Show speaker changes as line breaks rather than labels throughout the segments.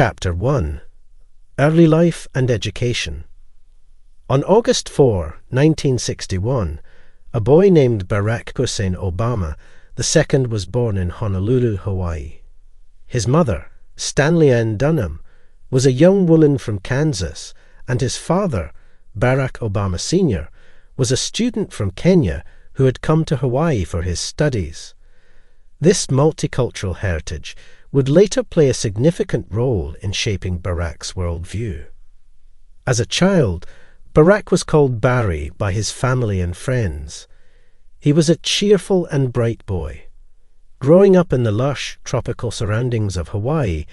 Chapter 1. Early Life and Education. On August 4, 1961, a boy named Barack Hussein Obama II was born in Honolulu, Hawaii. His mother, Stanley Ann Dunham, was a young woman from Kansas, and his father, Barack Obama Sr., was a student from Kenya who had come to Hawaii for his studies. This multicultural heritage would later play a significant role in shaping Barack's worldview. As a child, Barack was called Barry by his family and friends. He was a cheerful and bright boy. Growing up in the lush, tropical surroundings of Hawaii,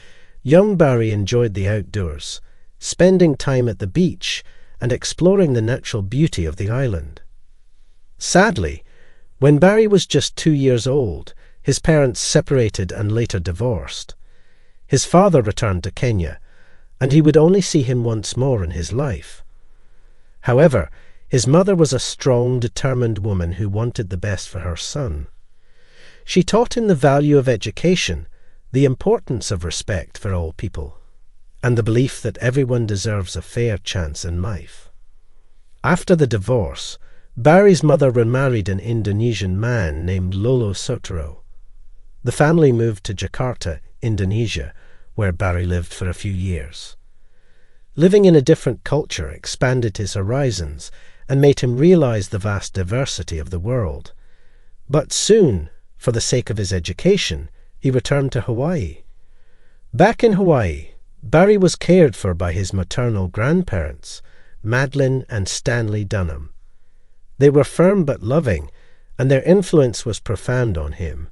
young Barry enjoyed the outdoors, spending time at the beach and exploring the natural beauty of the island. Sadly, when Barry was just 2 years old, his parents separated and later divorced. His father returned to Kenya, and he would only see him once more in his life. However, his mother was a strong, determined woman who wanted the best for her son. She taught him the value of education, the importance of respect for all people, and the belief that everyone deserves a fair chance in life. After the divorce, Barry's mother remarried an Indonesian man named Lolo Sotero. The family moved to Jakarta, Indonesia, where Barry lived for a few years. Living in a different culture expanded his horizons and made him realize the vast diversity of the world. But soon, for the sake of his education, he returned to Hawaii. Back in Hawaii, Barry was cared for by his maternal grandparents, Madeline and Stanley Dunham. They were firm but loving, and their influence was profound on him.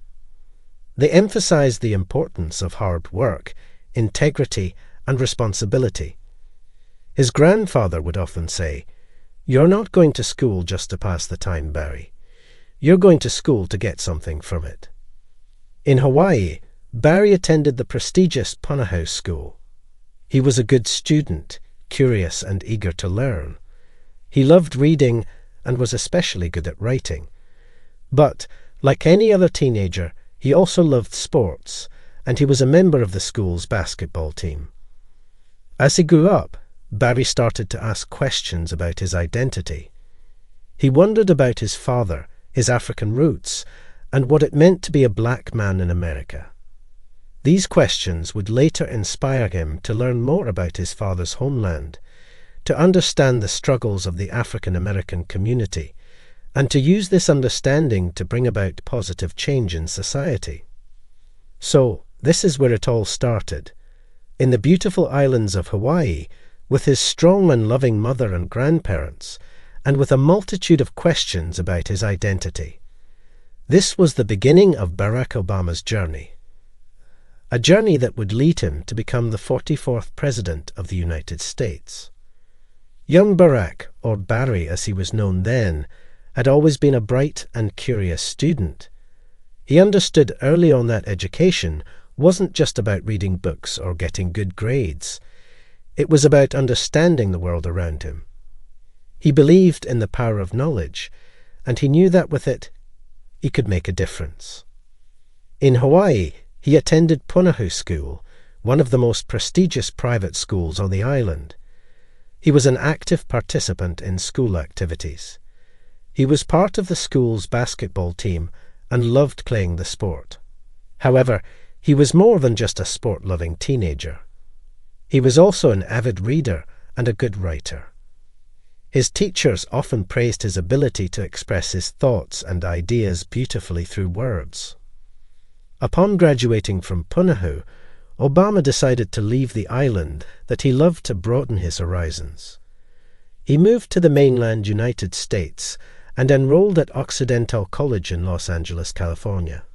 They emphasized the importance of hard work, integrity, and responsibility. His grandfather would often say, "You're not going to school just to pass the time, Barry. You're going to school to get something from it." In Hawaii, Barry attended the prestigious Punahou School. He was a good student, curious and eager to learn. He loved reading and was especially good at writing. But, like any other teenager, he also loved sports, and he was a member of the school's basketball team. As he grew up, Barry started to ask questions about his identity. He wondered about his father, his African roots, and what it meant to be a black man in America. These questions would later inspire him to learn more about his father's homeland, to understand the struggles of the African American community, and to use this understanding to bring about positive change in society. So, this is where it all started. In the beautiful islands of Hawaii, with his strong and loving mother and grandparents, and with a multitude of questions about his identity. This was the beginning of Barack Obama's journey. A journey that would lead him to become the 44th President of the United States. Young Barack, or Barry as he was known then, had always been a bright and curious student. He understood early on that education wasn't just about reading books or getting good grades. It was about understanding the world around him. He believed in the power of knowledge, and he knew that with it, he could make a difference. In Hawaii, he attended Punahou School, one of the most prestigious private schools on the island. He was an active participant in school activities. He was part of the school's basketball team and loved playing the sport. However, he was more than just a sport-loving teenager. He was also an avid reader and a good writer. His teachers often praised his ability to express his thoughts and ideas beautifully through words. Upon graduating from Punahou, Obama decided to leave the island that he loved to broaden his horizons. He moved to the mainland United States and enrolled at Occidental College in Los Angeles, California.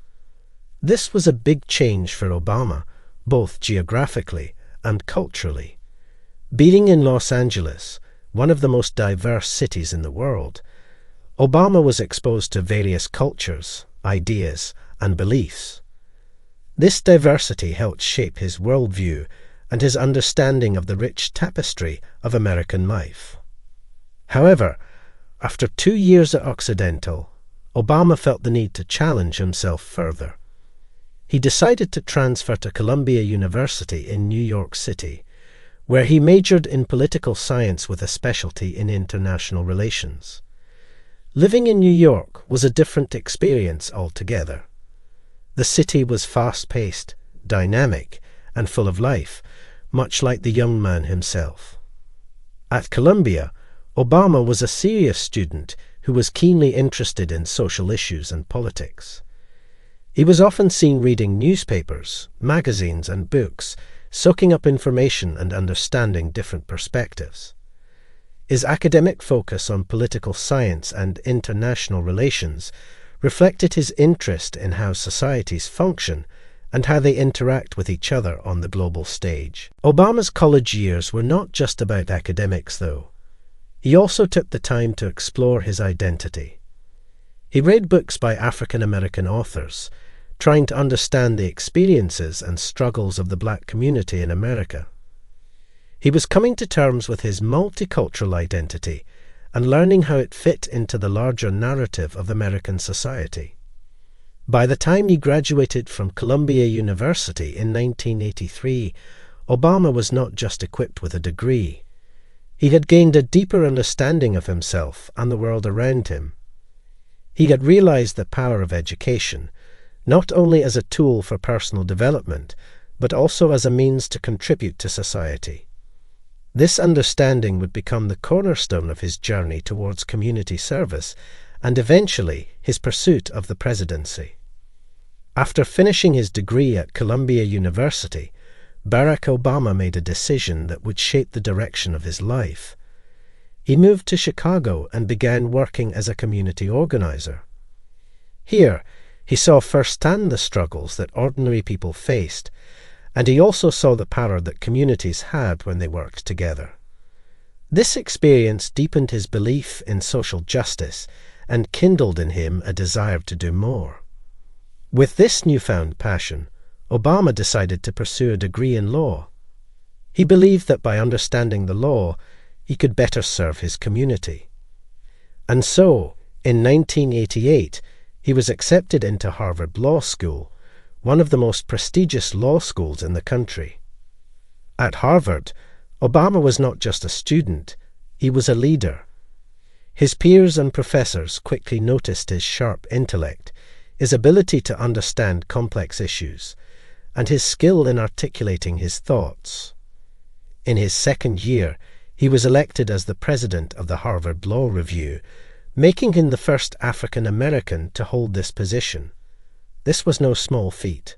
This was a big change for Obama, both geographically and culturally. Being in Los Angeles, one of the most diverse cities in the world, Obama was exposed to various cultures, ideas, and beliefs. This diversity helped shape his worldview and his understanding of the rich tapestry of American life. However, after 2 years at Occidental, Obama felt the need to challenge himself further. he decided to transfer to Columbia University in New York City, where he majored in political science with a specialty in international relations. Living in New York was a different experience altogether. The city was fast-paced, dynamic, and full of life, much like the young man himself. At Columbia, Obama was a serious student who was keenly interested in social issues and politics. He was often seen reading newspapers, magazines, and books, soaking up information and understanding different perspectives. His academic focus on political science and international relations reflected his interest in how societies function and how they interact with each other on the global stage. Obama's college years were not just about academics, though. He also took the time to explore his identity. He read books by African American authors, trying to understand the experiences and struggles of the black community in America. He was coming to terms with his multicultural identity and learning how it fit into the larger narrative of American society. By the time he graduated from Columbia University in 1983, Obama was not just equipped with a degree. He had gained a deeper understanding of himself and the world around him. He had realized the power of education, not only as a tool for personal development, but also as a means to contribute to society. This understanding would become the cornerstone of his journey towards community service and eventually his pursuit of the presidency. After finishing his degree at Columbia University, Barack Obama made a decision that would shape the direction of his life. He moved to Chicago and began working as a community organizer. Here, he saw firsthand the struggles that ordinary people faced, and he also saw the power that communities had when they worked together. This experience deepened his belief in social justice and kindled in him a desire to do more. With this newfound passion, Obama decided to pursue a degree in law. He believed that by understanding the law, he could better serve his community. And so, in 1988, he was accepted into Harvard Law School, one of the most prestigious law schools in the country. At Harvard, Obama was not just a student, he was a leader. His peers and professors quickly noticed his sharp intellect, his ability to understand complex issues, and his skill in articulating his thoughts. In his second year, he was elected as the president of the Harvard Law Review, making him the first African American to hold this position. This was no small feat.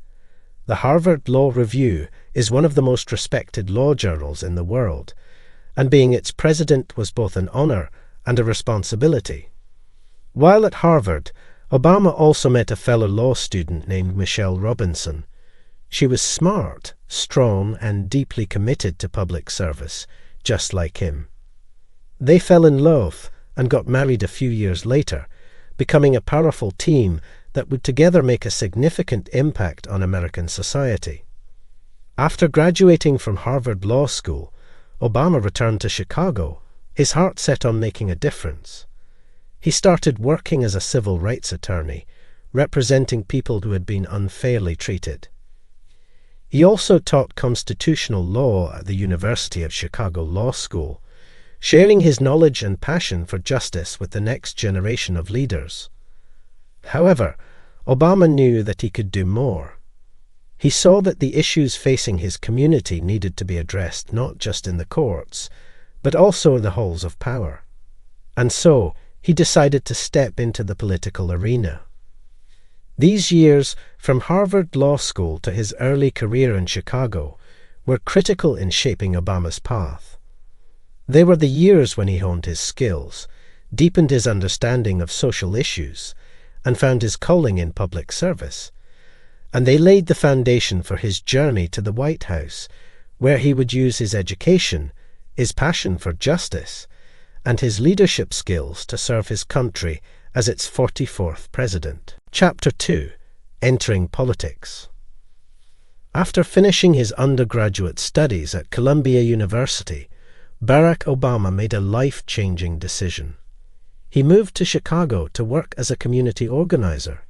The Harvard Law Review is one of the most respected law journals in the world, and being its president was both an honor and a responsibility. While at Harvard, Obama also met a fellow law student named Michelle Robinson. She was smart, strong, and deeply committed to public service, just like him. They fell in love and got married a few years later, becoming a powerful team that would together make a significant impact on American society. After graduating from Harvard Law School, Obama returned to Chicago, his heart set on making a difference. He started working as a civil rights attorney, representing people who had been unfairly treated. He also taught constitutional law at the University of Chicago Law School, sharing his knowledge and passion for justice with the next generation of leaders. However, Obama knew that he could do more. He saw that the issues facing his community needed to be addressed not just in the courts, but also in the halls of power. And so, he decided to step into the political arena. These years, from Harvard Law School to his early career in Chicago, were critical in shaping Obama's path. They were the years when he honed his skills, deepened his understanding of social issues, and found his calling in public service. And they laid the foundation for his journey to the White House, where he would use his education, his passion for justice, and his leadership skills to serve his country as its 44th president. Chapter 2. Entering Politics. After finishing his undergraduate studies at Columbia University, Barack Obama made a life-changing decision. He moved to Chicago to work as a community organizer.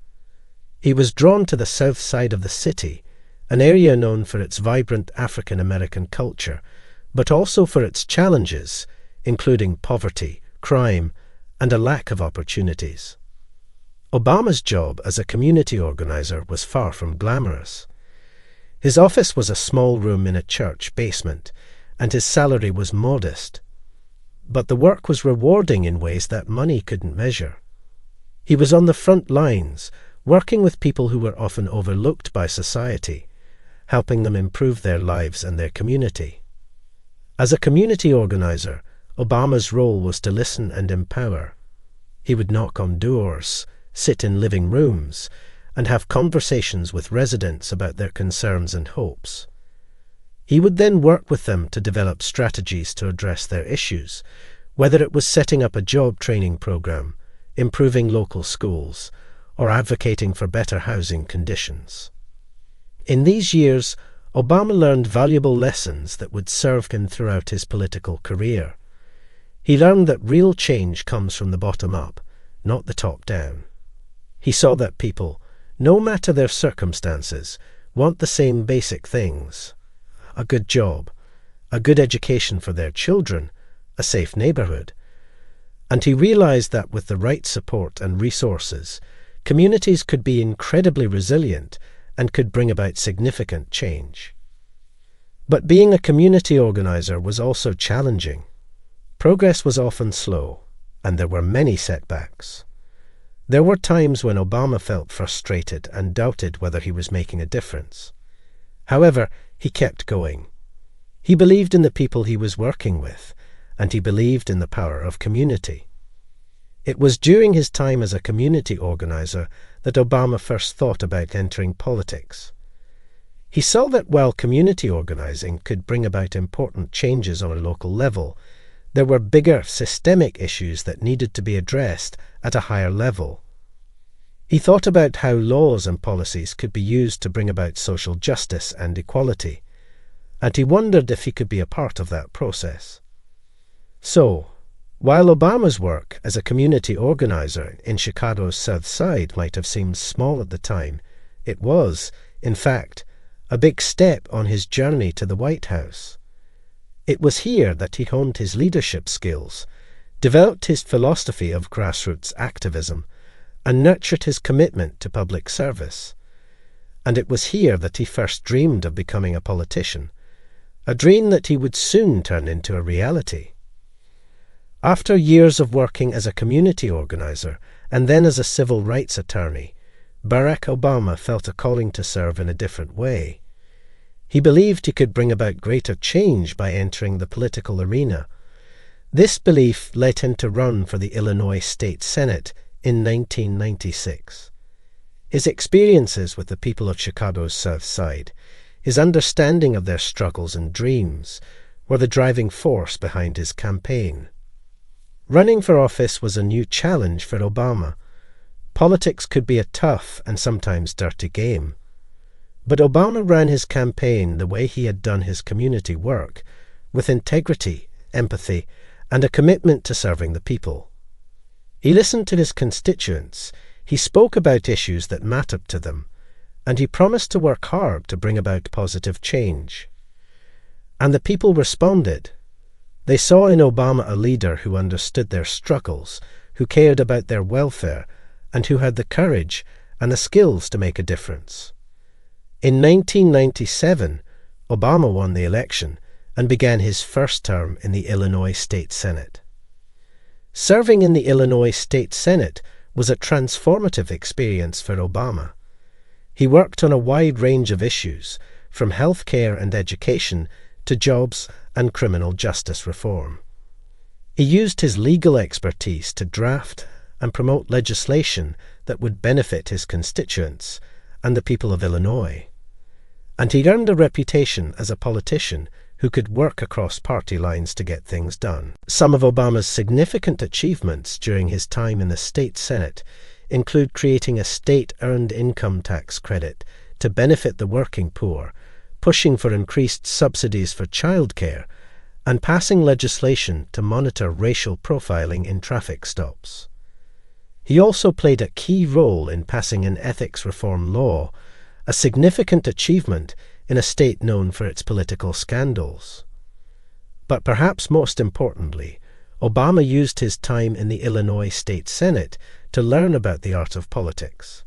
He was drawn to the south side of the city, an area known for its vibrant African American culture, but also for its challenges, including poverty, crime, and a lack of opportunities. Obama's job as a community organizer was far from glamorous. His office was a small room in a church basement, and his salary was modest. But the work was rewarding in ways that money couldn't measure. He was on the front lines, working with people who were often overlooked by society, helping them improve their lives and their community. As a community organizer, Obama's role was to listen and empower. He would knock on doors, sit in living rooms, and have conversations with residents about their concerns and hopes. He would then work with them to develop strategies to address their issues, whether it was setting up a job training program, improving local schools, or advocating for better housing conditions. In these years, Obama learned valuable lessons that would serve him throughout his political career. He learned that real change comes from the bottom up, not the top down. He saw that people, no matter their circumstances, want the same basic things: a good job, a good education for their children, a safe neighborhood. And he realized that with the right support and resources, communities could be incredibly resilient and could bring about significant change. But being a community organizer was also challenging. Progress was often slow, and there were many setbacks. There were times when Obama felt frustrated and doubted whether he was making a difference. However, he kept going. He believed in the people he was working with, and he believed in the power of community. It was during his time as a community organizer that Obama first thought about entering politics. He saw that while community organizing could bring about important changes on a local level, there were bigger systemic issues that needed to be addressed at a higher level. He thought about how laws and policies could be used to bring about social justice and equality, and he wondered if he could be a part of that process. So, while Obama's work as a community organizer in Chicago's South Side might have seemed small at the time, it was, in fact, a big step on his journey to the White House. It was here that he honed his leadership skills, developed his philosophy of grassroots activism, and nurtured his commitment to public service. And it was here that he first dreamed of becoming a politician, a dream that he would soon turn into a reality. After years of working as a community organizer and then as a civil rights attorney, Barack Obama felt a calling to serve in a different way. He believed he could bring about greater change by entering the political arena. This belief led him to run for the Illinois State Senate in 1996. His experiences with the people of Chicago's South Side, his understanding of their struggles and dreams, were the driving force behind his campaign. Running for office was a new challenge for Obama. Politics could be a tough and sometimes dirty game. But Obama ran his campaign the way he had done his community work, with integrity, empathy, and a commitment to serving the people. He listened to his constituents, he spoke about issues that mattered to them, and he promised to work hard to bring about positive change. And the people responded. They saw in Obama a leader who understood their struggles, who cared about their welfare, and who had the courage and the skills to make a difference. In 1997, Obama won the election and began his first term in the Illinois State Senate. Serving in the Illinois State Senate was a transformative experience for Obama. He worked on a wide range of issues, from health care and education to jobs and criminal justice reform. He used his legal expertise to draft and promote legislation that would benefit his constituents and the people of Illinois. And he earned a reputation as a politician who could work across party lines to get things done. Some of Obama's significant achievements during his time in the state Senate include creating a state earned income tax credit to benefit the working poor, pushing for increased subsidies for childcare, and passing legislation to monitor racial profiling in traffic stops. He also played a key role in passing an ethics reform law, a significant achievement in a state known for its political scandals. But perhaps most importantly, Obama used his time in the Illinois State Senate to learn about the art of politics.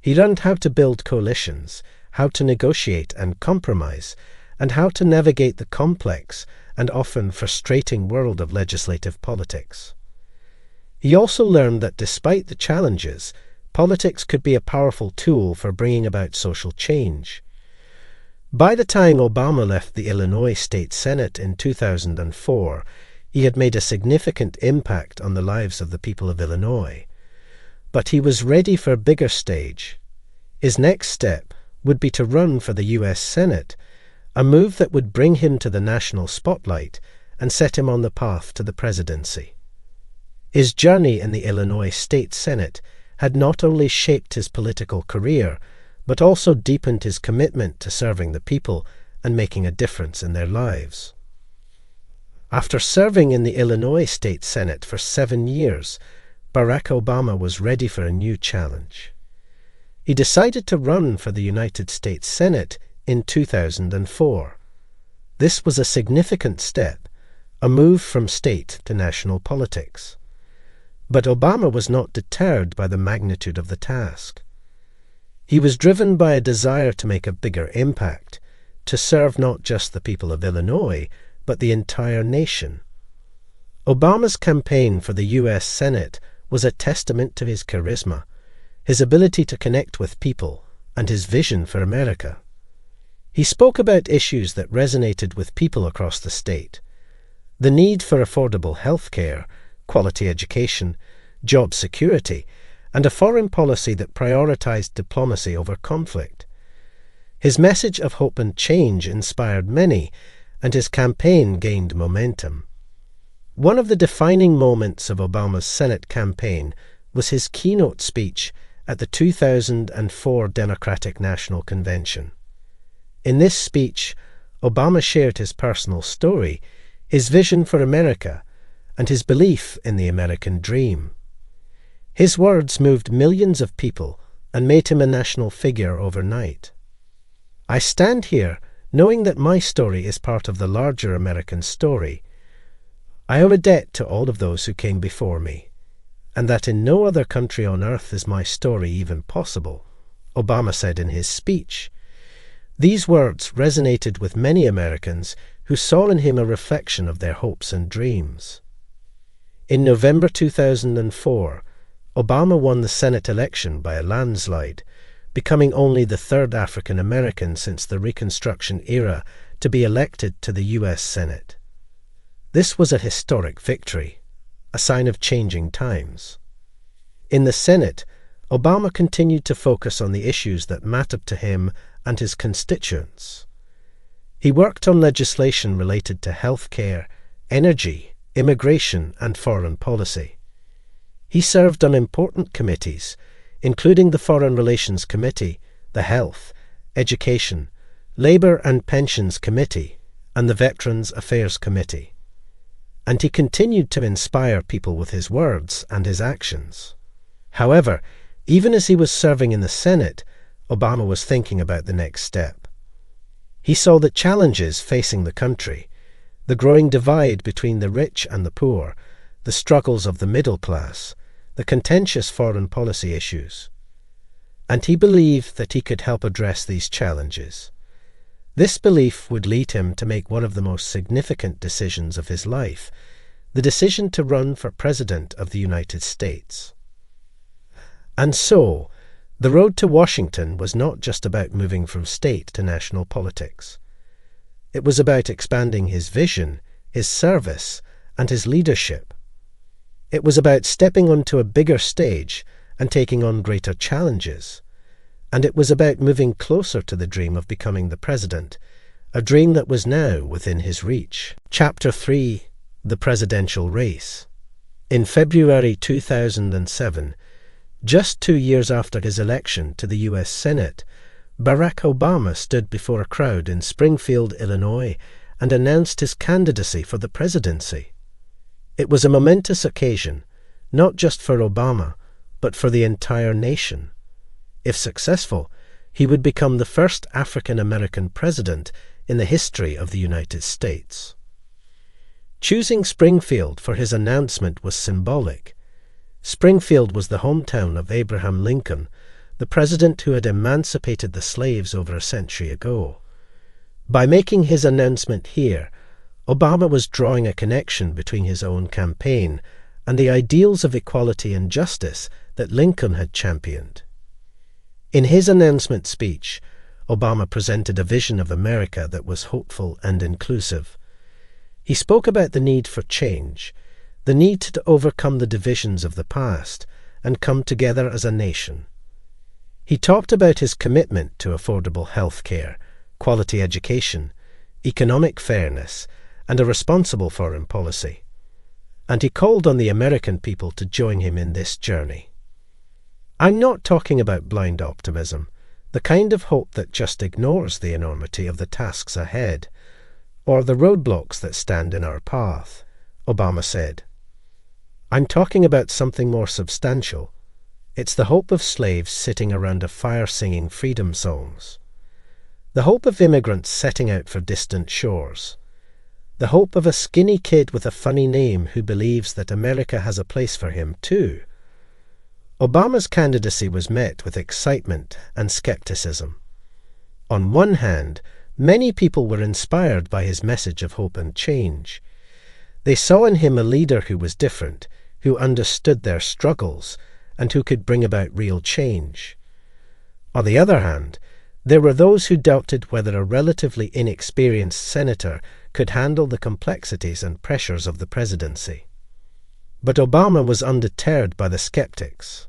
He learned how to build coalitions, how to negotiate and compromise, and how to navigate the complex and often frustrating world of legislative politics. He also learned that despite the challenges, politics could be a powerful tool for bringing about social change. By the time Obama left the Illinois State Senate in 2004, he had made a significant impact on the lives of the people of Illinois. But he was ready for a bigger stage. His next step would be to run for the U.S. Senate, a move that would bring him to the national spotlight and set him on the path to the presidency. His journey in the Illinois State Senate had not only shaped his political career, but also deepened his commitment to serving the people and making a difference in their lives. After serving in the Illinois State Senate for 7 years, Barack Obama was ready for a new challenge. He decided to run for the United States Senate in 2004. This was a significant step, a move from state to national politics. But Obama was not deterred by the magnitude of the task. He was driven by a desire to make a bigger impact, to serve not just the people of Illinois, but the entire nation. Obama's campaign for the U.S. Senate was a testament to his charisma, his ability to connect with people, and his vision for America. He spoke about issues that resonated with people across the state: the need for affordable health care, quality education, job security, and a foreign policy that prioritized diplomacy over conflict. His message of hope and change inspired many, and his campaign gained momentum. One of the defining moments of Obama's Senate campaign was his keynote speech at the 2004 Democratic National Convention. In this speech, Obama shared his personal story, his vision for America, and his belief in the American dream. His words moved millions of people and made him a national figure overnight. I stand here knowing that my story is part of the larger American story. I owe a debt to all of those who came before me, and that in no other country on earth is my story even possible, Obama said in his speech. These words resonated with many Americans who saw in him a reflection of their hopes and dreams. In November 2004, Obama won the Senate election by a landslide, becoming only the third African American since the Reconstruction era to be elected to the U.S. Senate. This was a historic victory, a sign of changing times. In the Senate, Obama continued to focus on the issues that mattered to him and his constituents. He worked on legislation related to health care, energy, immigration, and foreign policy. He served on important committees, including the Foreign Relations Committee, the Health, Education, Labour and Pensions Committee, and the Veterans Affairs Committee. And he continued to inspire people with his words and his actions. However, even as he was serving in the Senate, Obama was thinking about the next step. He saw the challenges facing the country, the growing divide between the rich and the poor, the struggles of the middle class, the contentious foreign policy issues. And he believed that he could help address these challenges. This belief would lead him to make one of the most significant decisions of his life, the decision to run for President of the United States. And so, the road to Washington was not just about moving from state to national politics. It was about expanding his vision, his service, and his leadership. It was about stepping onto a bigger stage and taking on greater challenges. And it was about moving closer to the dream of becoming the president, a dream that was now within his reach. Chapter 3: The Presidential Race. In February 2007, just 2 years after his election to the U.S. Senate, Barack Obama stood before a crowd in Springfield, Illinois, and announced his candidacy for the presidency. It was a momentous occasion, not just for Obama, but for the entire nation. If successful, he would become the first African-American president in the history of the United States. Choosing Springfield for his announcement was symbolic. Springfield was the hometown of Abraham Lincoln, the president who had emancipated the slaves over a century ago. By making his announcement here, Obama was drawing a connection between his own campaign and the ideals of equality and justice that Lincoln had championed. In his announcement speech, Obama presented a vision of America that was hopeful and inclusive. He spoke about the need for change, the need to overcome the divisions of the past and come together as a nation. He talked about his commitment to affordable health care, quality education, economic fairness, and a responsible foreign policy. And he called on the American people to join him in this journey. I'm not talking about blind optimism, the kind of hope that just ignores the enormity of the tasks ahead, or the roadblocks that stand in our path, Obama said. I'm talking about something more substantial. It's the hope of slaves sitting around a fire singing freedom songs. The hope of immigrants setting out for distant shores. The hope of a skinny kid with a funny name who believes that America has a place for him too. Obama's candidacy was met with excitement and skepticism. On one hand, many people were inspired by his message of hope and change. They saw in him a leader who was different, who understood their struggles, and who could bring about real change. On the other hand, there were those who doubted whether a relatively inexperienced senator could handle the complexities and pressures of the presidency. But Obama was undeterred by the skeptics.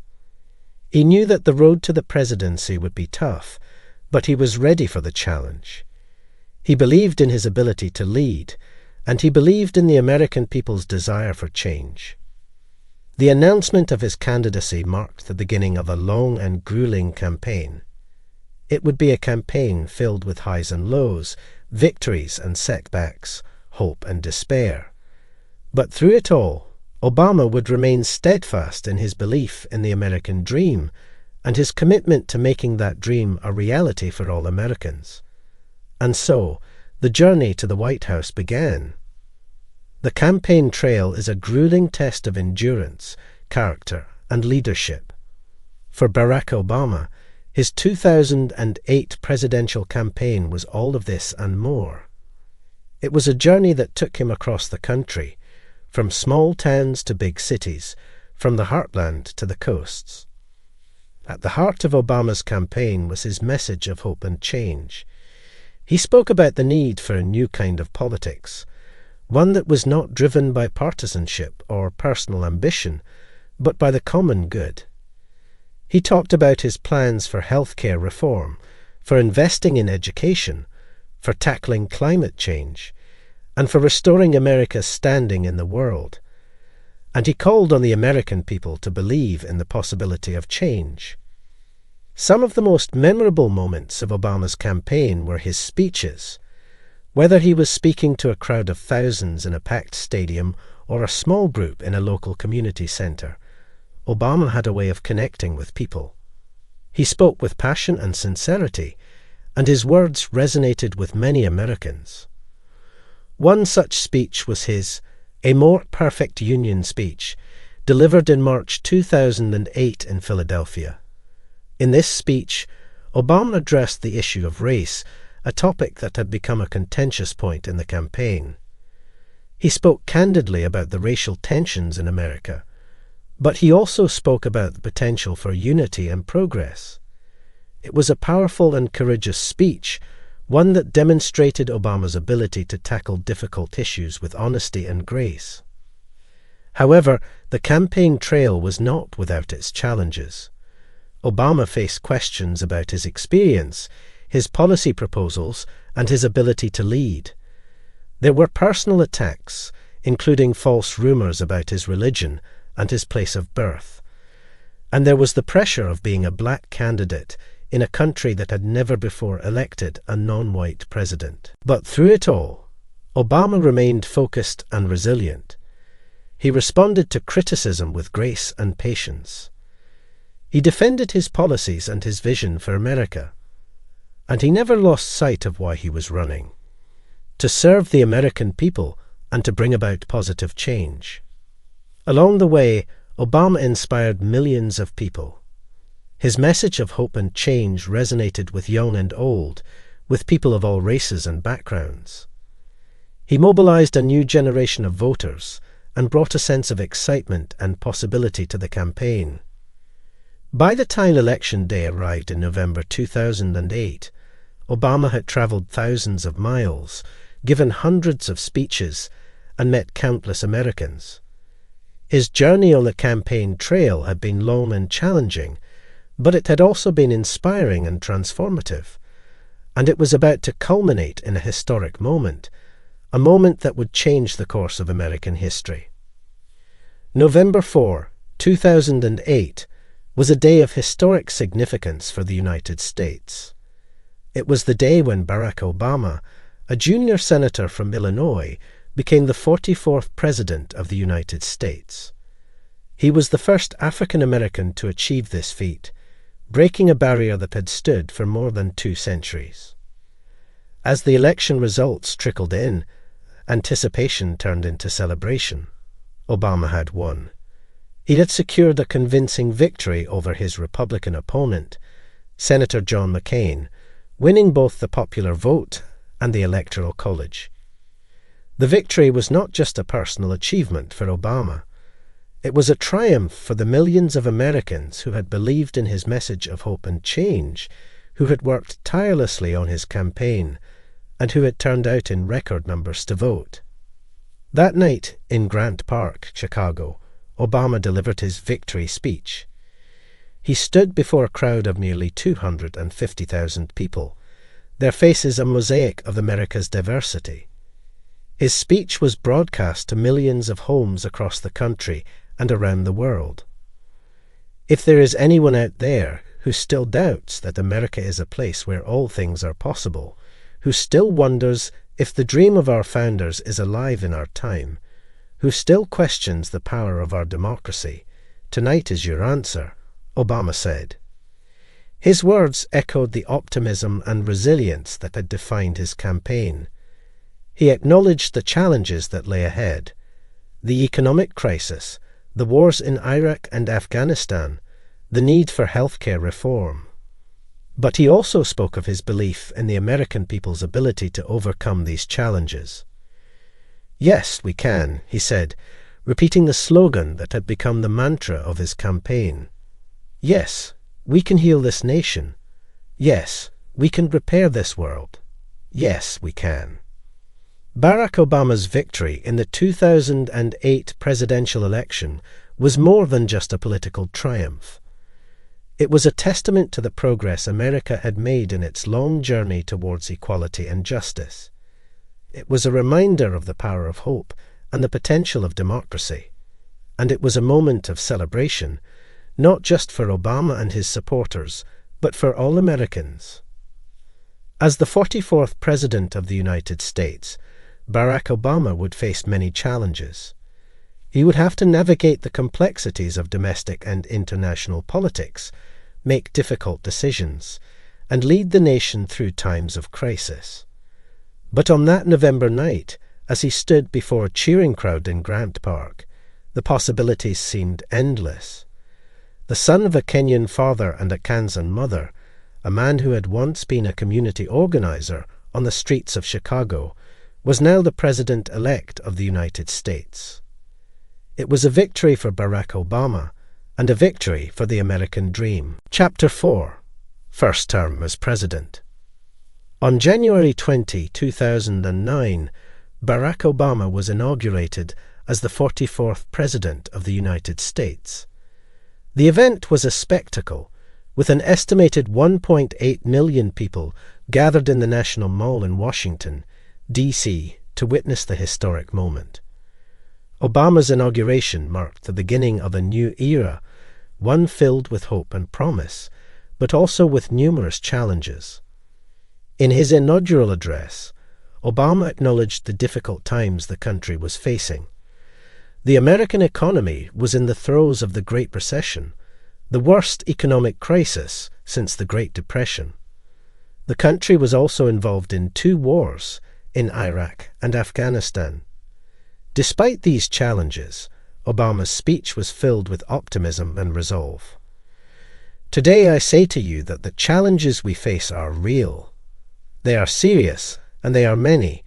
He knew that the road to the presidency would be tough, but he was ready for the challenge. He believed in his ability to lead, and he believed in the American people's desire for change. The announcement of his candidacy marked the beginning of a long and grueling campaign. It would be a campaign filled with highs and lows, victories and setbacks, hope and despair. But through it all, Obama would remain steadfast in his belief in the American dream and his commitment to making that dream a reality for all Americans. And so, the journey to the White House began. The campaign trail is a grueling test of endurance, character, and leadership. For Barack Obama, his 2008 presidential campaign was all of this and more. It was a journey that took him across the country, from small towns to big cities, from the heartland to the coasts. At the heart of Obama's campaign was his message of hope and change. He spoke about the need for a new kind of politics, one that was not driven by partisanship or personal ambition, but by the common good. He talked about his plans for healthcare reform, for investing in education, for tackling climate change, and for restoring America's standing in the world. And he called on the American people to believe in the possibility of change. Some of the most memorable moments of Obama's campaign were his speeches. Whether he was speaking to a crowd of thousands in a packed stadium or a small group in a local community center, Obama had a way of connecting with people. He spoke with passion and sincerity, and his words resonated with many Americans. One such speech was his A More Perfect Union speech, delivered in March 2008 in Philadelphia. In this speech, Obama addressed the issue of race, a topic that had become a contentious point in the campaign. He spoke candidly about the racial tensions in America, but he also spoke about the potential for unity and progress. It was a powerful and courageous speech, one that demonstrated Obama's ability to tackle difficult issues with honesty and grace. However, the campaign trail was not without its challenges. Obama faced questions about his experience, his policy proposals, and his ability to lead. There were personal attacks, including false rumors about his religion and his place of birth. And there was the pressure of being a black candidate in a country that had never before elected a non-white president. But through it all, Obama remained focused and resilient. He responded to criticism with grace and patience. He defended his policies and his vision for America, and he never lost sight of why he was running: to serve the American people and to bring about positive change. Along the way, Obama inspired millions of people. His message of hope and change resonated with young and old, with people of all races and backgrounds. He mobilized a new generation of voters and brought a sense of excitement and possibility to the campaign. By the time Election Day arrived in November 2008, Obama had traveled thousands of miles, given hundreds of speeches, and met countless Americans. His journey on the campaign trail had been long and challenging, but it had also been inspiring and transformative, and it was about to culminate in a historic moment, a moment that would change the course of American history. November 4, 2008, was a day of historic significance for the United States. It was the day when Barack Obama, a junior senator from Illinois, became the 44th President of the United States. He was the first African American to achieve this feat, breaking a barrier that had stood for more than 2 centuries. As the election results trickled in, anticipation turned into celebration. Obama had won. He had secured a convincing victory over his Republican opponent, Senator John McCain, winning both the popular vote and the Electoral College. The victory was not just a personal achievement for Obama. It was a triumph for the millions of Americans who had believed in his message of hope and change, who had worked tirelessly on his campaign, and who had turned out in record numbers to vote. That night in Grant Park, Chicago, Obama delivered his victory speech. He stood before a crowd of nearly 250,000 people, their faces a mosaic of America's diversity. His speech was broadcast to millions of homes across the country and around the world. If there is anyone out there who still doubts that America is a place where all things are possible, who still wonders if the dream of our founders is alive in our time, who still questions the power of our democracy, tonight is your answer, Obama said. His words echoed the optimism and resilience that had defined his campaign. He acknowledged the challenges that lay ahead: the economic crisis, the wars in Iraq and Afghanistan, the need for healthcare reform. But he also spoke of his belief in the American people's ability to overcome these challenges. "Yes, we can," he said, repeating the slogan that had become the mantra of his campaign. "Yes, we can heal this nation. Yes, we can repair this world. Yes, we can." Barack Obama's victory in the 2008 presidential election was more than just a political triumph. It was a testament to the progress America had made in its long journey towards equality and justice. It was a reminder of the power of hope and the potential of democracy. And it was a moment of celebration, not just for Obama and his supporters, but for all Americans. As the 44th President of the United States, Barack Obama would face many challenges. He would have to navigate the complexities of domestic and international politics, make difficult decisions, and lead the nation through times of crisis. But on that November night, as he stood before a cheering crowd in Grant Park, the possibilities seemed endless. The son of a Kenyan father and a Kansan mother, a man who had once been a community organizer on the streets of Chicago, was now the President-elect of the United States. It was a victory for Barack Obama and a victory for the American dream. Chapter 4. First Term as President. On January 20, 2009, Barack Obama was inaugurated as the 44th President of the United States. The event was a spectacle, with an estimated 1.8 million people gathered in the National Mall in Washington, D.C., to witness the historic moment. Obama's inauguration marked the beginning of a new era, one filled with hope and promise, but also with numerous challenges. In his inaugural address, Obama acknowledged the difficult times the country was facing. The American economy was in the throes of the Great Recession. the worst economic crisis since the Great Depression. The country was also involved in 2 wars, in Iraq and Afghanistan. Despite these challenges, Obama's speech was filled with optimism and resolve. Today I say to you that the challenges we face are real. They are serious, and they are many.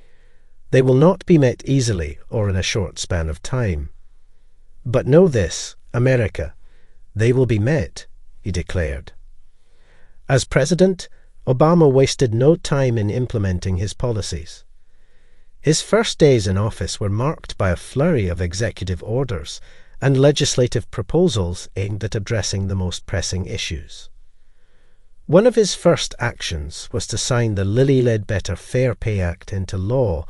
They will not be met easily or in a short span of time. But know this, America, they will be met, he declared. As president, Obama wasted no time in implementing his policies. His first days in office were marked by a flurry of executive orders and legislative proposals aimed at addressing the most pressing issues. One of his first actions was to sign the Lilly Ledbetter Fair Pay Act into law,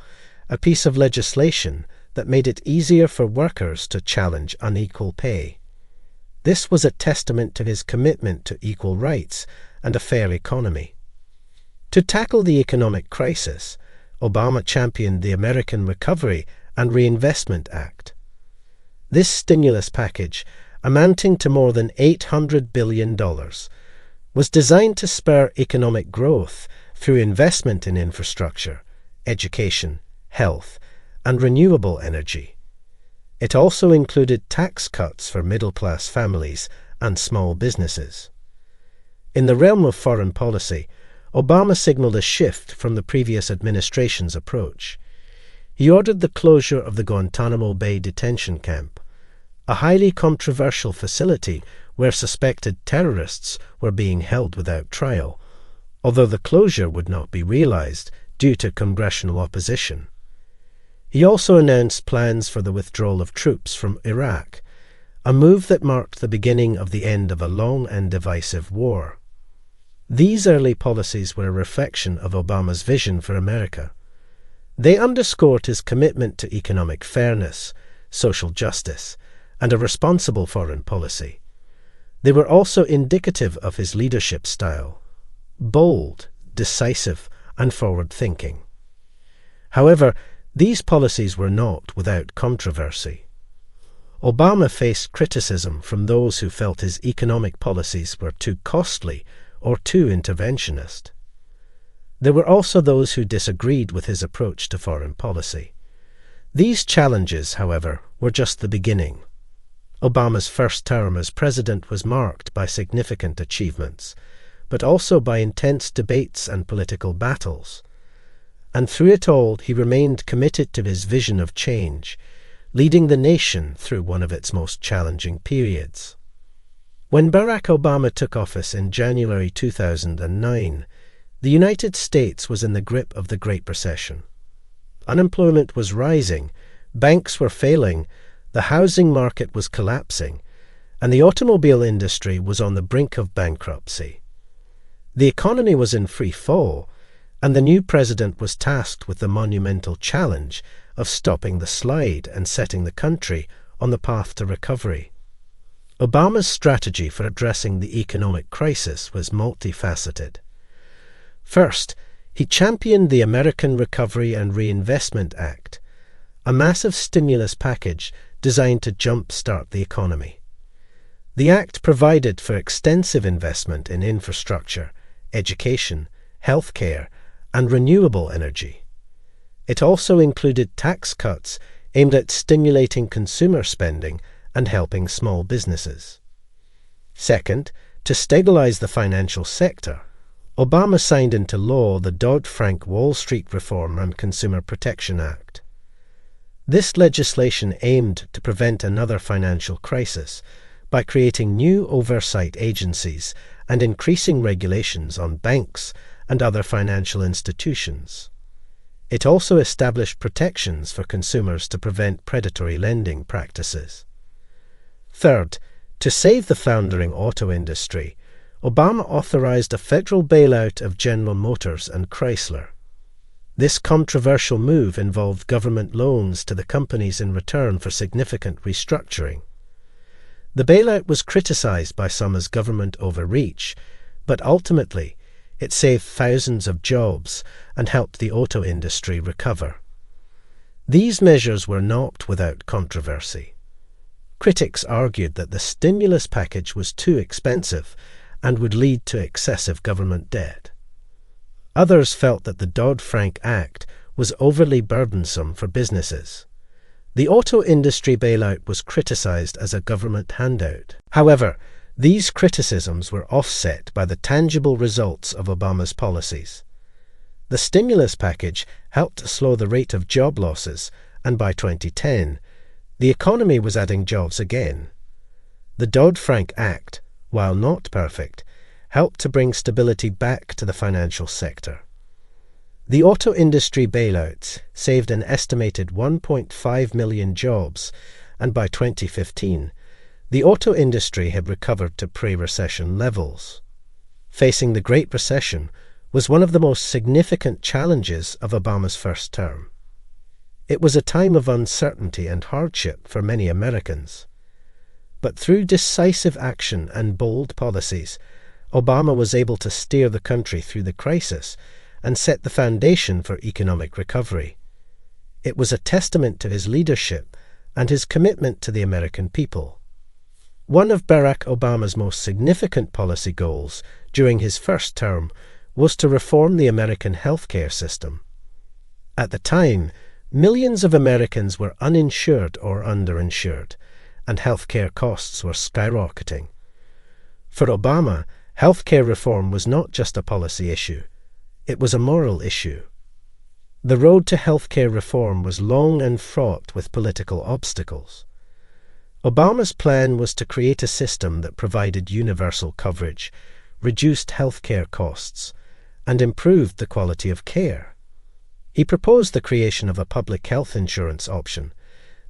a piece of legislation that made it easier for workers to challenge unequal pay. This was a testament to his commitment to equal rights and a fair economy. To tackle the economic crisis, Obama championed the American Recovery and Reinvestment Act. This stimulus package, amounting to more than $800 billion, was designed to spur economic growth through investment in infrastructure, education, health, and renewable energy. It also included tax cuts for middle-class families and small businesses. In the realm of foreign policy, Obama signaled a shift from the previous administration's approach. He ordered the closure of the Guantanamo Bay detention camp, a highly controversial facility where suspected terrorists were being held without trial, although the closure would not be realized due to congressional opposition. He also announced plans for the withdrawal of troops from Iraq, a move that marked the beginning of the end of a long and divisive war. These early policies were a reflection of Obama's vision for America. They underscored his commitment to economic fairness, social justice, and a responsible foreign policy. They were also indicative of his leadership style: bold, decisive, and forward-thinking. However, these policies were not without controversy. Obama faced criticism from those who felt his economic policies were too costly or too interventionist. There were also those who disagreed with his approach to foreign policy. These challenges, however, were just the beginning. Obama's first term as president was marked by significant achievements, but also by intense debates and political battles. And through it all, he remained committed to his vision of change, leading the nation through one of its most challenging periods. When Barack Obama took office in January 2009, the United States was in the grip of the Great Recession. Unemployment was rising, banks were failing, the housing market was collapsing, and the automobile industry was on the brink of bankruptcy. The economy was in free fall, and the new president was tasked with the monumental challenge of stopping the slide and setting the country on the path to recovery. Obama's strategy for addressing the economic crisis was multifaceted. First, he championed the American Recovery and Reinvestment Act, a massive stimulus package designed to jump-start the economy. The act provided for extensive investment in infrastructure, education, healthcare, and renewable energy. It also included tax cuts aimed at stimulating consumer spending and helping small businesses. Second, to stabilize the financial sector, Obama signed into law the Dodd-Frank Wall Street Reform and Consumer Protection Act. This legislation aimed to prevent another financial crisis by creating new oversight agencies and increasing regulations on banks and other financial institutions. It also established protections for consumers to prevent predatory lending practices. Third, to save the floundering auto industry, Obama authorized a federal bailout of General Motors and Chrysler. This controversial move involved government loans to the companies in return for significant restructuring. The bailout was criticized by some as government overreach, but ultimately it saved thousands of jobs and helped the auto industry recover. These measures were not without controversy. Critics argued that the stimulus package was too expensive and would lead to excessive government debt. Others felt that the Dodd-Frank Act was overly burdensome for businesses. The auto industry bailout was criticized as a government handout. However, these criticisms were offset by the tangible results of Obama's policies. The stimulus package helped to slow the rate of job losses, and by 2010, the economy was adding jobs again. The Dodd-Frank Act, while not perfect, helped to bring stability back to the financial sector. The auto industry bailouts saved an estimated 1.5 million jobs, and by 2015, the auto industry had recovered to pre-recession levels. Facing the Great Recession was one of the most significant challenges of Obama's first term. It was a time of uncertainty and hardship for many Americans. But through decisive action and bold policies, Obama was able to steer the country through the crisis and set the foundation for economic recovery. It was a testament to his leadership and his commitment to the American people. One of Barack Obama's most significant policy goals during his first term was to reform the American healthcare system. At the time, millions of Americans were uninsured or underinsured, and healthcare costs were skyrocketing. For Obama, healthcare reform was not just a policy issue, it was a moral issue. The road to healthcare reform was long and fraught with political obstacles. Obama's plan was to create a system that provided universal coverage, reduced healthcare costs, and improved the quality of care. He proposed the creation of a public health insurance option,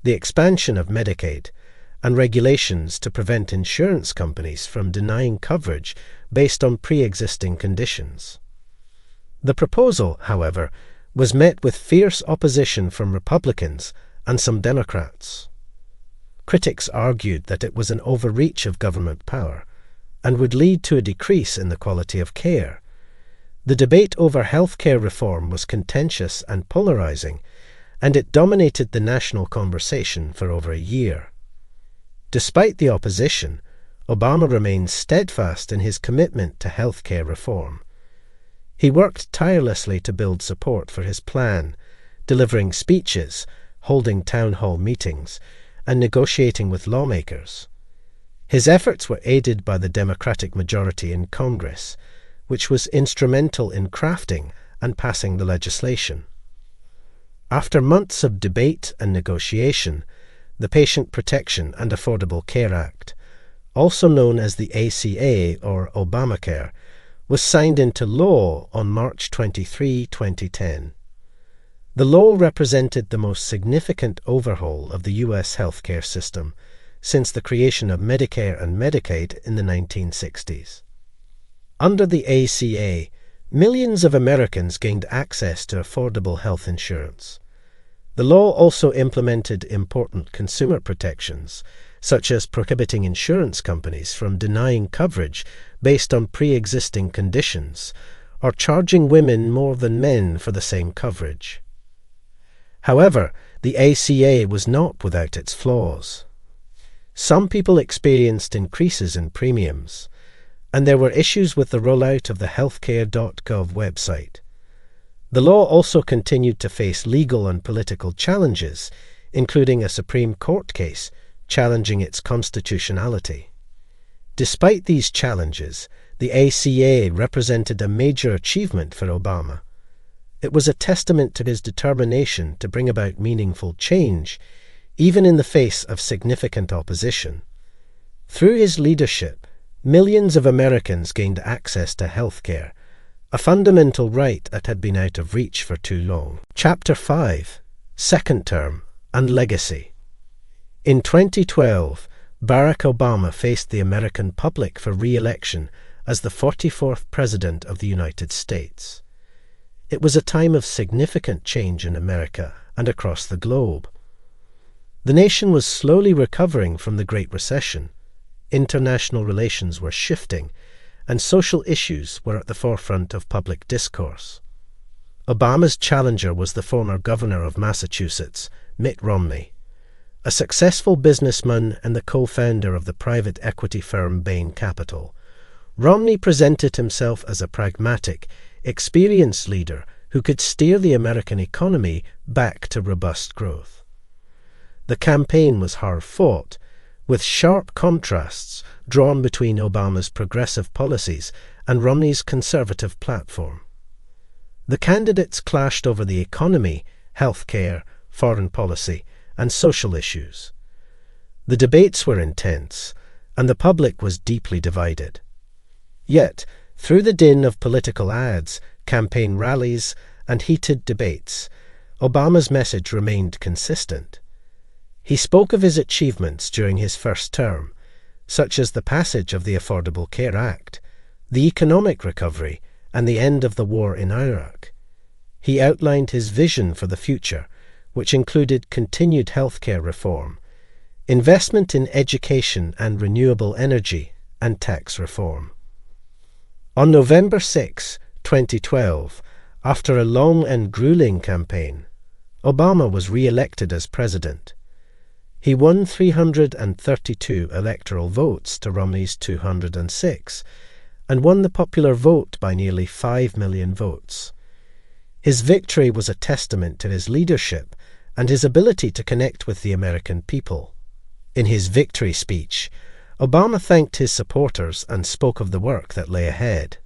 the expansion of Medicaid, and regulations to prevent insurance companies from denying coverage based on pre-existing conditions. The proposal, however, was met with fierce opposition from Republicans and some Democrats. Critics argued that it was an overreach of government power and would lead to a decrease in the quality of care. The debate over healthcare reform was contentious and polarizing, and it dominated the national conversation for over a year. Despite the opposition, Obama remained steadfast in his commitment to healthcare reform. He worked tirelessly to build support for his plan, delivering speeches, holding town hall meetings, and negotiating with lawmakers. His efforts were aided by the Democratic majority in Congress, which was instrumental in crafting and passing the legislation. After months of debate and negotiation, the Patient Protection and Affordable Care Act, also known as the ACA or Obamacare, was signed into law on March 23, 2010. The law represented the most significant overhaul of the U.S. healthcare system since the creation of Medicare and Medicaid in the 1960s. Under the ACA, millions of Americans gained access to affordable health insurance. The law also implemented important consumer protections, such as prohibiting insurance companies from denying coverage based on pre-existing conditions or charging women more than men for the same coverage. However, the ACA was not without its flaws. Some people experienced increases in premiums, and there were issues with the rollout of the healthcare.gov website. The law also continued to face legal and political challenges, including a Supreme Court case challenging its constitutionality. Despite these challenges, the ACA represented a major achievement for Obama. It was a testament to his determination to bring about meaningful change, even in the face of significant opposition. Through his leadership, millions of Americans gained access to health care, a fundamental right that had been out of reach for too long. Chapter 5: Second Term and Legacy. In 2012, Barack Obama faced the American public for re-election as the 44th President of the United States. It was a time of significant change in America and across the globe. The nation was slowly recovering from the Great Recession. International relations were shifting, and social issues were at the forefront of public discourse. Obama's challenger was the former governor of Massachusetts, Mitt Romney. A successful businessman and the co-founder of the private equity firm Bain Capital, Romney presented himself as a pragmatic, experienced leader who could steer the American economy back to robust growth. The campaign was hard-fought, with sharp contrasts drawn between Obama's progressive policies and Romney's conservative platform. The candidates clashed over the economy, healthcare, foreign policy, and social issues. The debates were intense, and the public was deeply divided. Yet, through the din of political ads, campaign rallies, and heated debates, Obama's message remained consistent. He spoke of his achievements during his first term, such as the passage of the Affordable Care Act, the economic recovery, and the end of the war in Iraq. He outlined his vision for the future, which included continued healthcare reform, investment in education and renewable energy, and tax reform. On November 6, 2012, after a long and grueling campaign, Obama was re-elected as president. He won 332 electoral votes to Romney's 206, and won the popular vote by nearly 5 million votes. His victory was a testament to his leadership and his ability to connect with the American people. In his victory speech, Obama thanked his supporters and spoke of the work that lay ahead.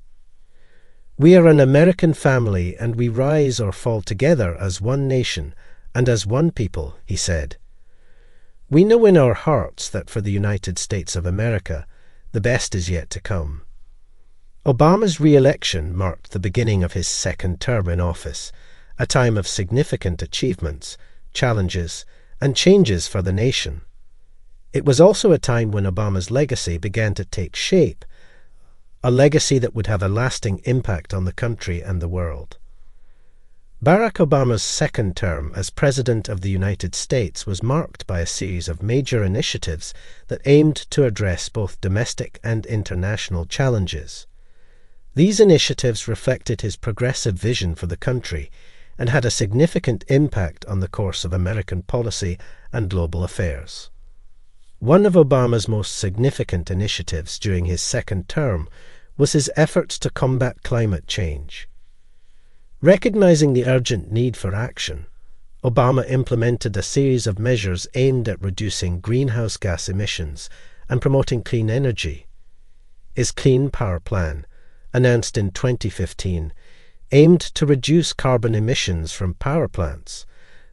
"We are an American family, and we rise or fall together as one nation and as one people," he said. "We know in our hearts that for the United States of America, the best is yet to come." Obama's re-election marked the beginning of his second term in office, a time of significant achievements, challenges, and changes for the nation. It was also a time when Obama's legacy began to take shape, a legacy that would have a lasting impact on the country and the world. Barack Obama's second term as President of the United States was marked by a series of major initiatives that aimed to address both domestic and international challenges. These initiatives reflected his progressive vision for the country and had a significant impact on the course of American policy and global affairs. One of Obama's most significant initiatives during his second term was his efforts to combat climate change. Recognizing the urgent need for action, Obama implemented a series of measures aimed at reducing greenhouse gas emissions and promoting clean energy. His Clean Power Plan, announced in 2015, aimed to reduce carbon emissions from power plants,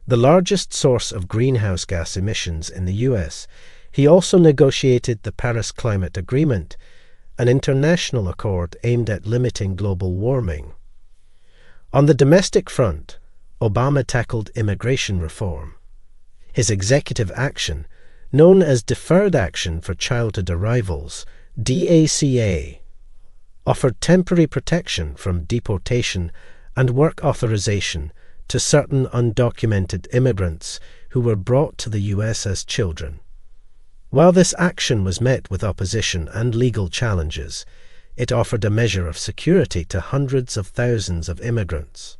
the largest source of greenhouse gas emissions in the U.S. He also negotiated the Paris Climate Agreement, an international accord aimed at limiting global warming. On the domestic front, Obama tackled immigration reform. His executive action, known as Deferred Action for Childhood Arrivals, DACA, offered temporary protection from deportation and work authorization to certain undocumented immigrants who were brought to the U.S. as children. While this action was met with opposition and legal challenges, it offered a measure of security to hundreds of thousands of immigrants.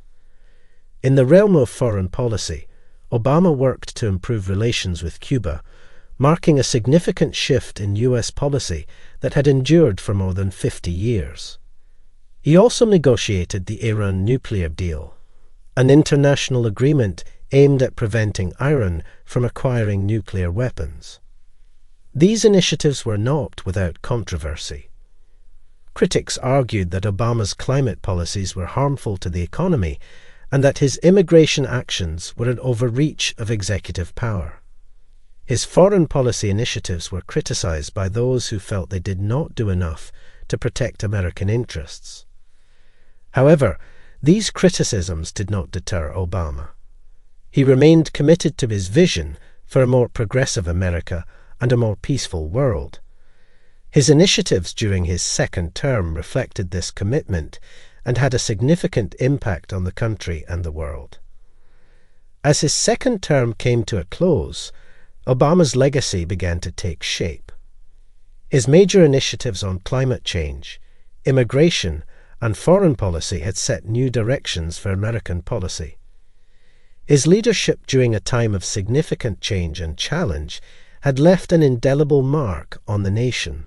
In the realm of foreign policy, Obama worked to improve relations with Cuba, marking a significant shift in U.S. policy that had endured for more than 50 years. He also negotiated the Iran nuclear deal, an international agreement aimed at preventing Iran from acquiring nuclear weapons. These initiatives were not without controversy. Critics argued that Obama's climate policies were harmful to the economy and that his immigration actions were an overreach of executive power. His foreign policy initiatives were criticized by those who felt they did not do enough to protect American interests. However, these criticisms did not deter Obama. He remained committed to his vision for a more progressive America and a more peaceful world. His initiatives during his second term reflected this commitment and had a significant impact on the country and the world. As his second term came to a close, Obama's legacy began to take shape. His major initiatives on climate change, immigration, and foreign policy had set new directions for American policy. His leadership during a time of significant change and challenge had left an indelible mark on the nation.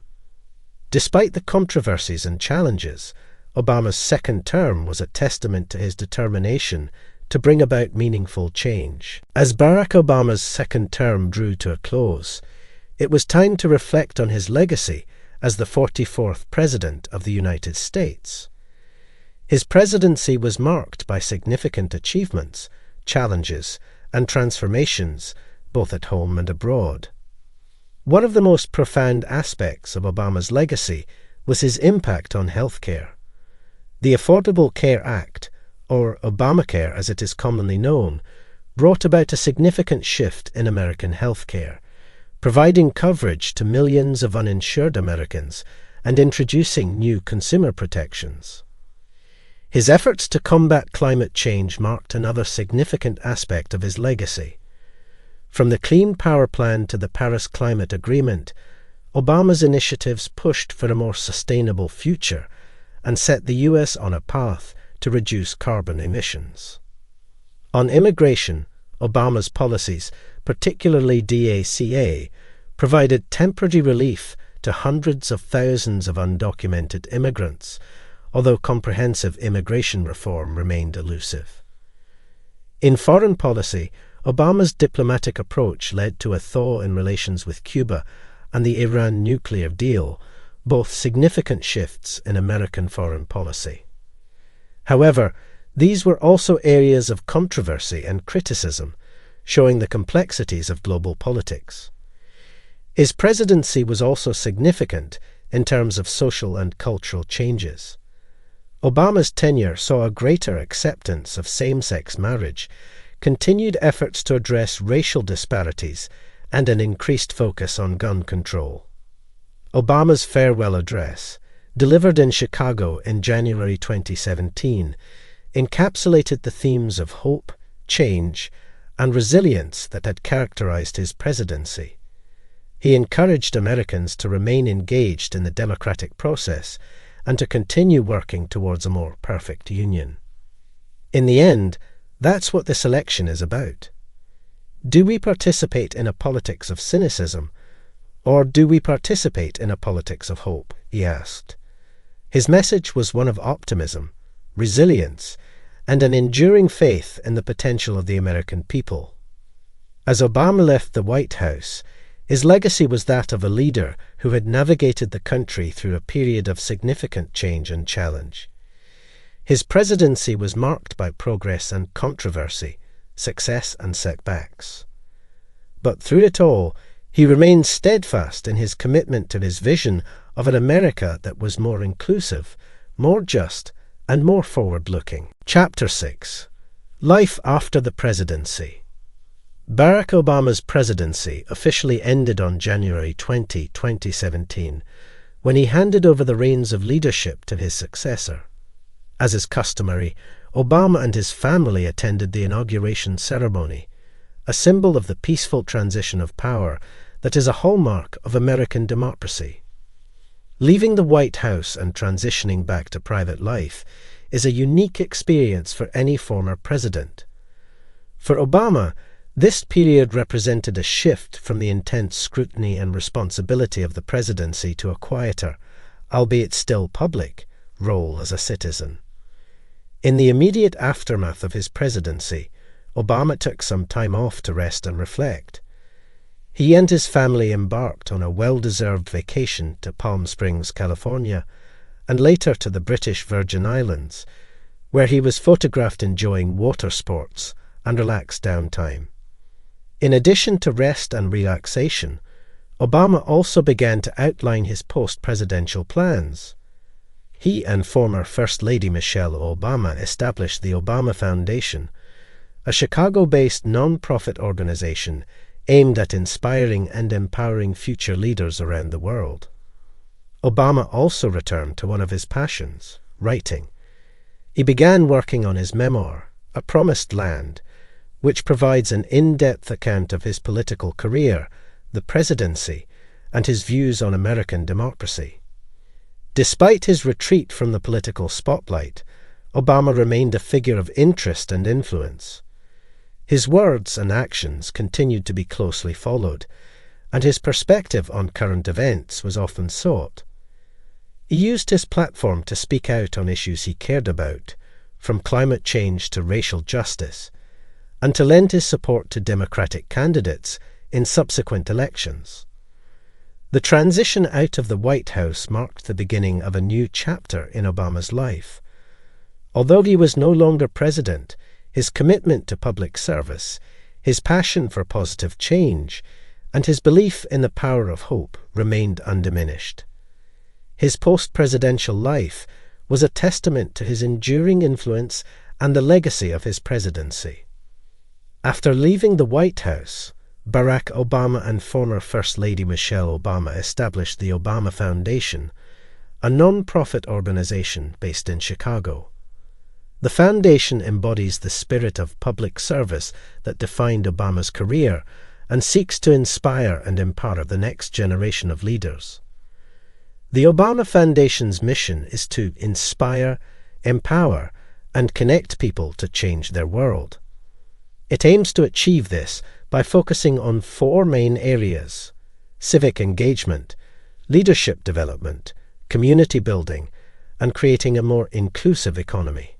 Despite the controversies and challenges, Obama's second term was a testament to his determination to bring about meaningful change. As Barack Obama's second term drew to a close, it was time to reflect on his legacy as the 44th President of the United States. His presidency was marked by significant achievements, challenges, and transformations, both at home and abroad. One of the most profound aspects of Obama's legacy was his impact on healthcare. The Affordable Care Act, or Obamacare as it is commonly known, brought about a significant shift in American healthcare, providing coverage to millions of uninsured Americans and introducing new consumer protections. His efforts to combat climate change marked another significant aspect of his legacy. From the Clean Power Plan to the Paris Climate Agreement, Obama's initiatives pushed for a more sustainable future and set the U.S. on a path to reduce carbon emissions. On immigration, Obama's policies, particularly DACA, provided temporary relief to hundreds of thousands of undocumented immigrants, although comprehensive immigration reform remained elusive. In foreign policy, Obama's diplomatic approach led to a thaw in relations with Cuba and the Iran nuclear deal, both significant shifts in American foreign policy. However, these were also areas of controversy and criticism, showing the complexities of global politics. His presidency was also significant in terms of social and cultural changes. Obama's tenure saw a greater acceptance of same-sex marriage, continued efforts to address racial disparities, and an increased focus on gun control. Obama's farewell address, delivered in Chicago in January 2017, encapsulated the themes of hope, change, and resilience that had characterized his presidency. He encouraged Americans to remain engaged in the democratic process and to continue working towards a more perfect union. In the end, that's what this election is about. Do we participate in a politics of cynicism, or do we participate in a politics of hope? He asked. His message was one of optimism, resilience, and an enduring faith in the potential of the American people. As Obama left the White House, his legacy was that of a leader who had navigated the country through a period of significant change and challenge. His presidency was marked by progress and controversy, success and setbacks. But through it all, he remained steadfast in his commitment to his vision of an America that was more inclusive, more just, and more forward-looking. Chapter 6. Life after the Presidency. Barack Obama's presidency officially ended on January 20, 2017, when he handed over the reins of leadership to his successor. As is customary, Obama and his family attended the inauguration ceremony, a symbol of the peaceful transition of power that is a hallmark of American democracy. Leaving the White House and transitioning back to private life is a unique experience for any former president. For Obama, this period represented a shift from the intense scrutiny and responsibility of the presidency to a quieter, albeit still public, role as a citizen. In the immediate aftermath of his presidency, Obama took some time off to rest and reflect. He and his family embarked on a well-deserved vacation to Palm Springs, California, and later to the British Virgin Islands, where he was photographed enjoying water sports and relaxed downtime. In addition to rest and relaxation, Obama also began to outline his post-presidential plans. He and former First Lady Michelle Obama established the Obama Foundation, a Chicago-based non-profit organization aimed at inspiring and empowering future leaders around the world. Obama also returned to one of his passions, writing. He began working on his memoir, A Promised Land, which provides an in-depth account of his political career, the presidency, and his views on American democracy. Despite his retreat from the political spotlight, Obama remained a figure of interest and influence. His words and actions continued to be closely followed, and his perspective on current events was often sought. He used his platform to speak out on issues he cared about, from climate change to racial justice, and to lend his support to Democratic candidates in subsequent elections. The transition out of the White House marked the beginning of a new chapter in Obama's life. Although he was no longer president, his commitment to public service, his passion for positive change, and his belief in the power of hope remained undiminished. His post-presidential life was a testament to his enduring influence and the legacy of his presidency. After leaving the White House, Barack Obama and former First Lady Michelle Obama established the Obama Foundation, a non-profit organization based in Chicago. The foundation embodies the spirit of public service that defined Obama's career and seeks to inspire and empower the next generation of leaders. The Obama Foundation's mission is to inspire, empower, and connect people to change their world. It aims to achieve this by focusing on 4 main areas: civic engagement, leadership development, community building, and creating a more inclusive economy.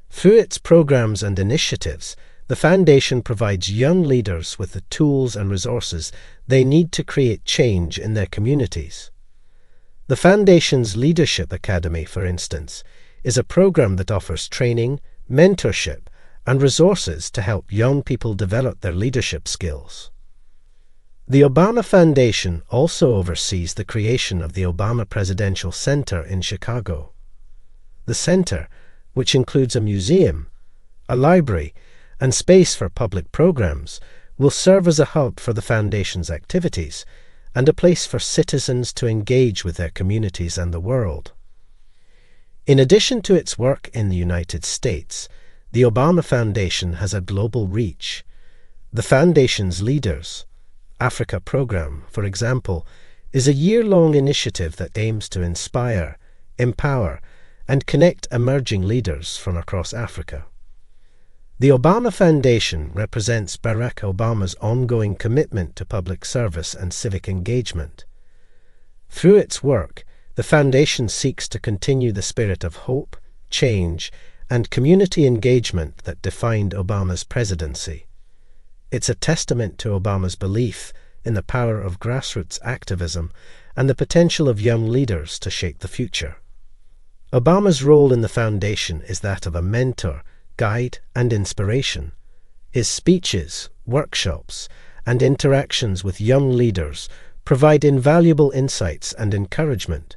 Through its programs and initiatives, the Foundation provides young leaders with the tools and resources they need to create change in their communities. The Foundation's Leadership Academy, for instance, is a program that offers training, mentorship, and resources to help young people develop their leadership skills. The Obama Foundation also oversees the creation of the Obama Presidential Center in Chicago. The center, which includes a museum, a library, and space for public programs, will serve as a hub for the Foundation's activities and a place for citizens to engage with their communities and the world. In addition to its work in the United States, the Obama Foundation has a global reach. The Foundation's Leaders Africa program, for example, is a year-long initiative that aims to inspire, empower, and connect emerging leaders from across Africa. The Obama Foundation represents Barack Obama's ongoing commitment to public service and civic engagement. Through its work, the Foundation seeks to continue the spirit of hope, change, and community engagement that defined Obama's presidency. It's a testament to Obama's belief in the power of grassroots activism and the potential of young leaders to shape the future. Obama's role in the Foundation is that of a mentor, guide, and inspiration. His speeches, workshops, and interactions with young leaders provide invaluable insights and encouragement.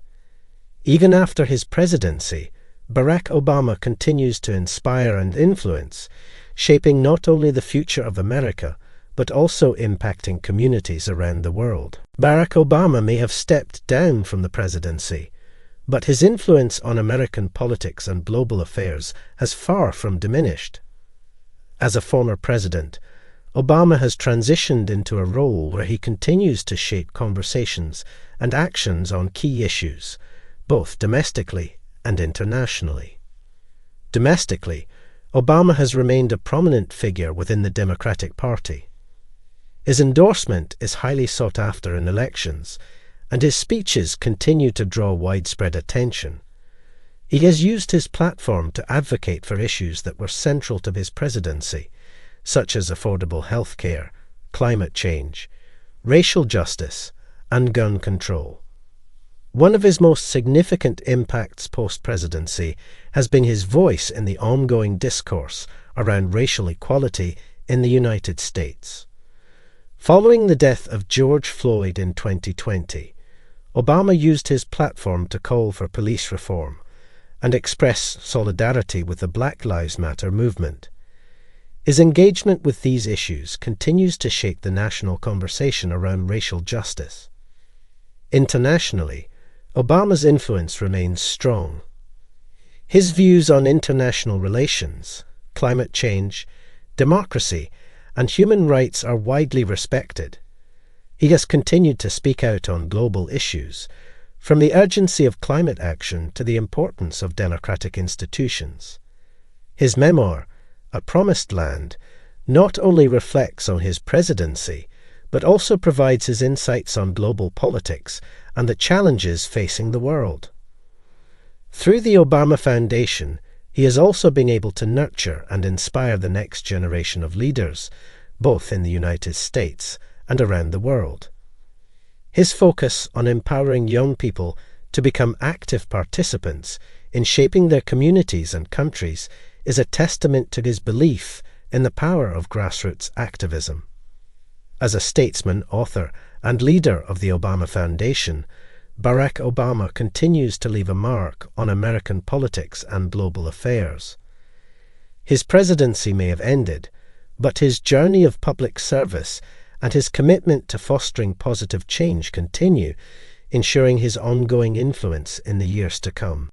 Even after his presidency, Barack Obama continues to inspire and influence, shaping not only the future of America, but also impacting communities around the world. Barack Obama may have stepped down from the presidency, but his influence on American politics and global affairs has far from diminished. As a former president, Obama has transitioned into a role where he continues to shape conversations and actions on key issues, both domestically and internationally. Domestically, Obama has remained a prominent figure within the Democratic Party. His endorsement is highly sought after in elections, and his speeches continue to draw widespread attention. He has used his platform to advocate for issues that were central to his presidency, such as affordable health care, climate change, racial justice, and gun control. One of his most significant impacts post-presidency has been his voice in the ongoing discourse around racial equality in the United States. Following the death of George Floyd in 2020, Obama used his platform to call for police reform and express solidarity with the Black Lives Matter movement. His engagement with these issues continues to shape the national conversation around racial justice. Internationally, Obama's influence remains strong. His views on international relations, climate change, democracy, and human rights are widely respected. He has continued to speak out on global issues, from the urgency of climate action to the importance of democratic institutions. His memoir, A Promised Land, not only reflects on his presidency, but also provides his insights on global politics and the challenges facing the world. Through the Obama Foundation, he has also been able to nurture and inspire the next generation of leaders, both in the United States and around the world. His focus on empowering young people to become active participants in shaping their communities and countries is a testament to his belief in the power of grassroots activism. As a statesman, author, and leader of the Obama Foundation, Barack Obama continues to leave a mark on American politics and global affairs. His presidency may have ended, but his journey of public service and his commitment to fostering positive change continue, ensuring his ongoing influence in the years to come.